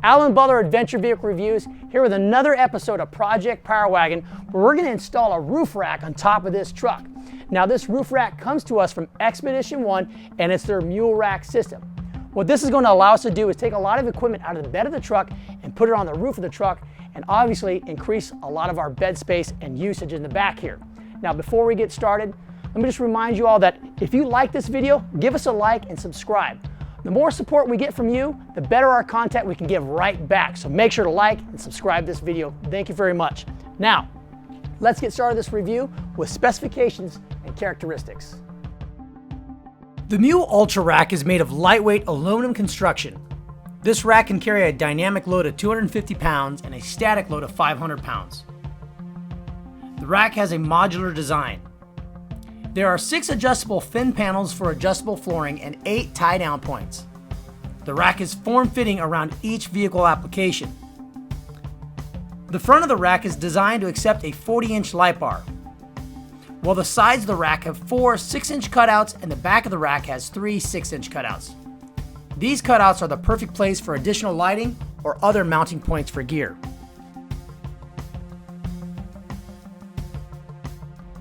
Alan Butler Adventure Vehicle Reviews, here with another episode of Project Power Wagon, where we're going to install a roof rack on top of this truck. Now this roof rack comes to us from Expedition 1 and it's their Mule Rack system. What this is going to allow us to do is take a lot of equipment out of the bed of the truck and put it on the roof of the truck, and obviously increase a lot of our bed space and usage in the back here. Now before we get started, let me just remind you all that if you like this video, give us a like and subscribe. The more support we get from you, the better our content we can give right back. So make sure to like and subscribe this video. Thank you very much. Now, let's get started this review with specifications and characteristics. The Mule Ultra Rack is made of lightweight aluminum construction. This rack can carry a dynamic load of 250 pounds and a static load of 500 pounds. The rack has a modular design. There are 6 adjustable fin panels for adjustable flooring and 8 tie-down points. The rack is form-fitting around each vehicle application. The front of the rack is designed to accept a 40-inch light bar, while the sides of the rack have 4 6-inch cutouts and the back of the rack has 3 6-inch cutouts. These cutouts are the perfect place for additional lighting or other mounting points for gear.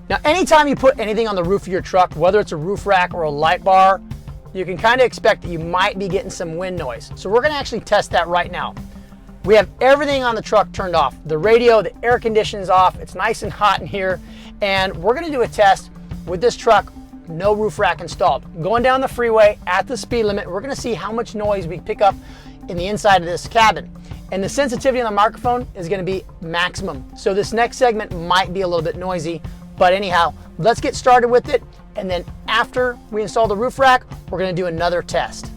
Now, anytime you put anything on the roof of your truck, whether it's a roof rack or a light bar, you can kind of expect that you might be getting some wind noise. So we're going to actually test that right now. We have everything on the truck turned off. The radio, the air conditioning's off. It's nice and hot in here. And we're going to do a test with this truck, no roof rack installed. Going down the freeway at the speed limit, we're going to see how much noise we pick up in the inside of this cabin. And the sensitivity on the microphone is going to be maximum. So this next segment might be a little bit noisy. But anyhow, let's get started with it, and then after we install the roof rack, we're going to do another test.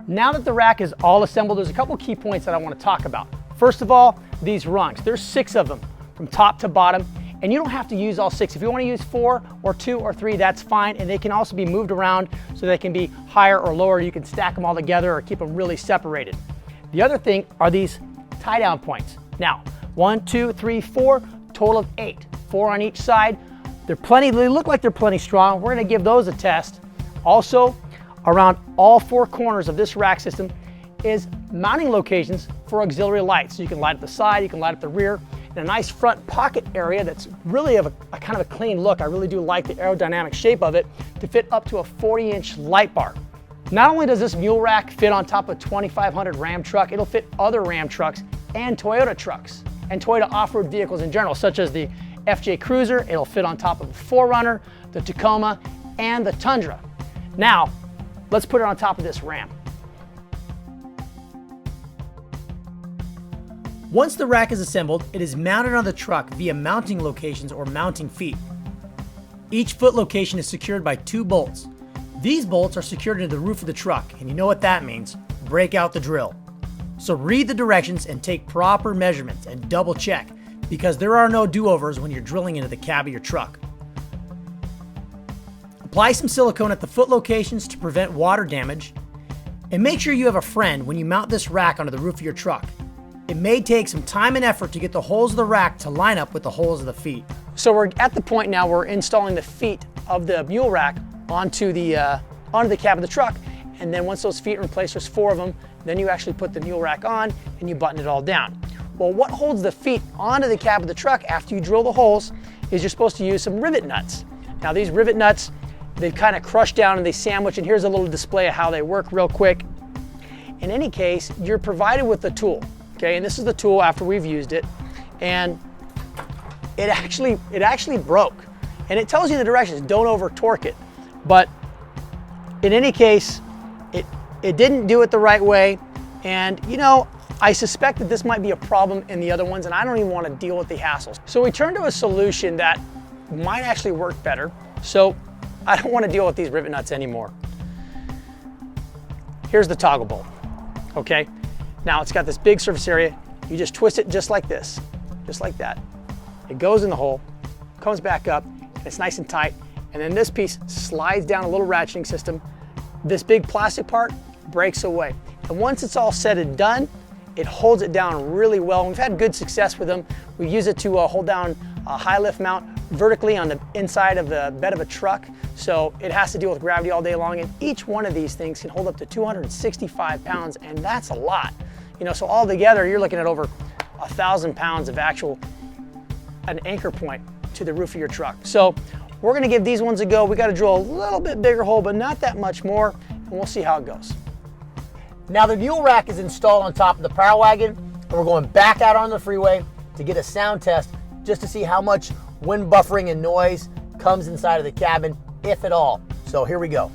Now that the rack is all assembled, there's a couple key points that I want to talk about. First of all, these rungs. There's 6 of them from top to bottom, and you don't have to use all 6. If you want to use 4 or 2 or 3, that's fine, and they can also be moved around so they can be higher or lower. You can stack them all together or keep them really separated. The other thing are these tie-down points. Now, 1, 2, 3, 4, total of 8. 4 on each side. They look like they're plenty strong. We're going to give those a test. Also, around all 4 corners of this rack system is mounting locations for auxiliary lights. So you can light up the side, you can light up the rear, and a nice front pocket area that's really of a kind of a clean look. I really do like the aerodynamic shape of it to fit up to a 40-inch light bar. Not only does this Mule Rack fit on top of a 2500 Ram truck, it'll fit other Ram trucks and Toyota trucks and Toyota off-road vehicles in general, such as the FJ Cruiser. It'll fit on top of the 4Runner, the Tacoma, and the Tundra. Now, let's put it on top of this Ram. Once the rack is assembled, it is mounted on the truck via mounting locations or mounting feet. Each foot location is secured by 2 bolts. These bolts are secured into the roof of the truck, and you know what that means. Break out the drill. So read the directions and take proper measurements and double check, because there are no do-overs when you're drilling into the cab of your truck. Apply some silicone at the foot locations to prevent water damage, and make sure you have a friend when you mount this rack onto the roof of your truck. It may take some time and effort to get the holes of the rack to line up with the holes of the feet. So we're at the point now where we're installing the feet of the Mule Rack onto the cab of the truck, and then once those feet are in place, there's 4 of them, then you actually put the Mule Rack on and you button it all down. Well, what holds the feet onto the cab of the truck after you drill the holes is you're supposed to use some rivet nuts. Now these rivet nuts, they kind of crush down and they sandwich, and here's a little display of how they work real quick. In any case, you're provided with the tool, okay, and this is the tool after we've used it, and it actually broke, and it tells you the directions. Don't over torque it. But in any case, it didn't do it the right way, and you know, I suspect that this might be a problem in the other ones, and I don't even want to deal with the hassles. So we turned to a solution that might actually work better. So I don't want to deal with these rivet nuts anymore. Here's the toggle bolt, okay? Now it's got this big surface area. You just twist it just like this, just like that. It goes in the hole, comes back up, and it's nice and tight. And then this piece slides down a little ratcheting system. This big plastic part breaks away. And once it's all said and done, it holds it down really well. We've had good success with them. We use it to hold down a high lift mount vertically on the inside of the bed of a truck, so it has to deal with gravity all day long, and each one of these things can hold up to 265 pounds, and that's a lot. You know, so all together, you're looking at over 1,000 pounds of an anchor point to the roof of your truck. So we're gonna give these ones a go. We gotta drill a little bit bigger hole, but not that much more, and we'll see how it goes. Now the Mule Rack is installed on top of the Power Wagon, and we're going back out on the freeway to get a sound test just to see how much wind buffering and noise comes inside of the cabin, if at all. So here we go.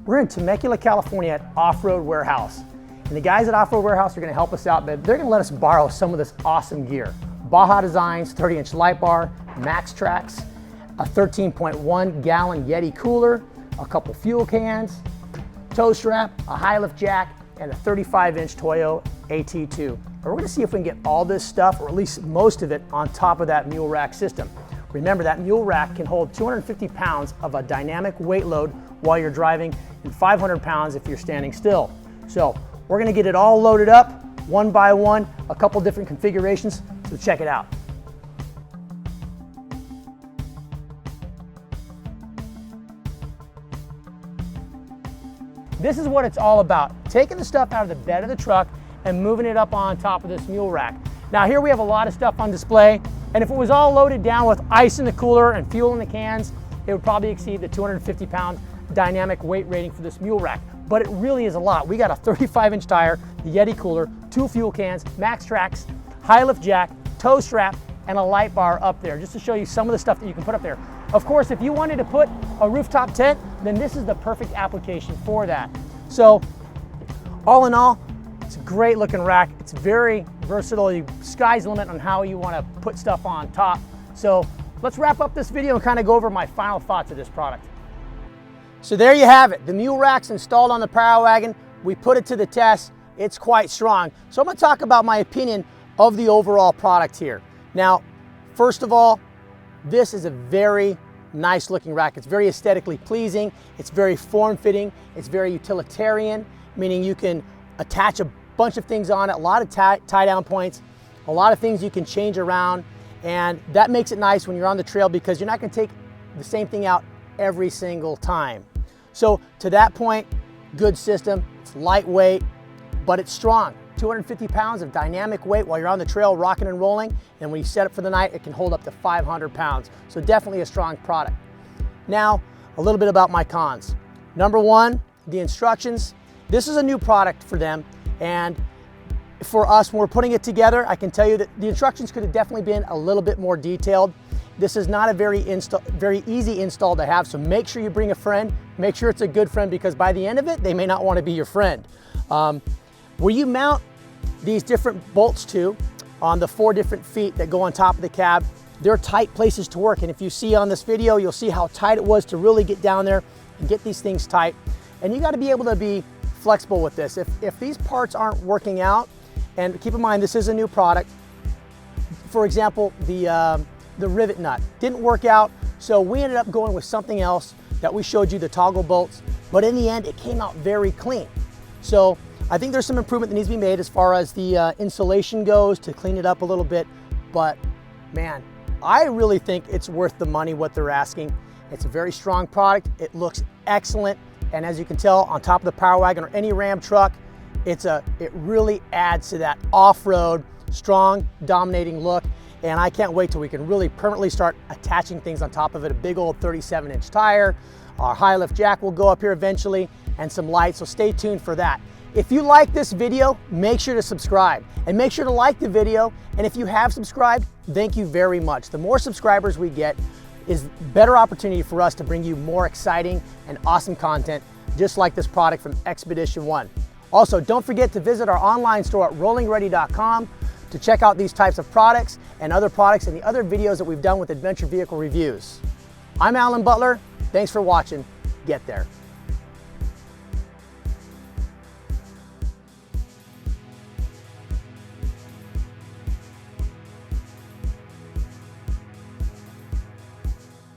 We're in Temecula, California at Off-Road Warehouse. And the guys at Off-Road Warehouse are gonna help us out, but they're gonna let us borrow some of this awesome gear. Baja Designs 30-inch light bar, Max Tracks, a 13.1 gallon Yeti cooler, a couple fuel cans, tow strap, a high lift jack, and a 35-inch Toyo AT2. And we're gonna see if we can get all this stuff, or at least most of it, on top of that Mule Rack system. Remember, that Mule Rack can hold 250 pounds of a dynamic weight load while you're driving, and 500 pounds if you're standing still. So we're gonna get it all loaded up, one by one, a couple different configurations, so check it out. This is what it's all about, taking the stuff out of the bed of the truck and moving it up on top of this Mule Rack. Now here we have a lot of stuff on display, and if it was all loaded down with ice in the cooler and fuel in the cans, it would probably exceed the 250 pound dynamic weight rating for this Mule Rack. But it really is a lot. We got a 35-inch tire, the Yeti cooler, 2 fuel cans, Max Tracks, high lift jack, tow strap, and a light bar up there, just to show you some of the stuff that you can put up there. Of course, if you wanted to put a rooftop tent, then this is the perfect application for that. So, all in all, it's a great looking rack. It's very versatile. Sky's the limit on how you want to put stuff on top. So, let's wrap up this video and kind of go over my final thoughts of this product. So there you have it. The Mule Rack's installed on the Power Wagon. We put it to the test. It's quite strong. So I'm going to talk about my opinion of the overall product here. Now, first of all, this is a very nice looking rack. It's very aesthetically pleasing. It's very form-fitting. It's very utilitarian, meaning you can attach a bunch of things on it, a lot of tie-down points, a lot of things you can change around, and that makes it nice when you're on the trail because you're not going to take the same thing out every single time. So to that point, good system. It's lightweight, but it's strong. 250 pounds of dynamic weight while you're on the trail rocking and rolling, and when you set it for the night, it can hold up to 500 pounds. So definitely a strong product. Now, a little bit about my cons. Number one, the instructions. This is a new product for them, and for us, when we're putting it together, I can tell you that the instructions could have definitely been a little bit more detailed. This is not a very easy install to have, so make sure you bring a friend. Make sure it's a good friend because by the end of it, they may not want to be your friend. Where you mount these different bolts to on the 4 different feet that go on top of the cab, they're tight places to work. And if you see on this video, you'll see how tight it was to really get down there and get these things tight. And you got to be able to be flexible with this. If these parts aren't working out, and keep in mind, this is a new product. For example, the rivet nut didn't work out, so we ended up going with something else that we showed you, the toggle bolts, but in the end it came out very clean. So I think there's some improvement that needs to be made as far as the insulation goes to clean it up a little bit, but man, I really think it's worth the money what they're asking. It's a very strong product, it looks excellent, and as you can tell, on top of the Power Wagon or any Ram truck, it really adds to that off-road, strong, dominating look. And I can't wait till we can really permanently start attaching things on top of it. A big old 37-inch tire, our high lift jack will go up here eventually, and some lights, so stay tuned for that. If you like this video, make sure to subscribe and make sure to like the video. And if you have subscribed, thank you very much. The more subscribers we get is better opportunity for us to bring you more exciting and awesome content, just like this product from Expedition 1. Also, don't forget to visit our online store at rollingready.com to check out these types of products and other products and the other videos that we've done with adventure vehicle reviews. I'm Alan Butler. Thanks for watching. Get there.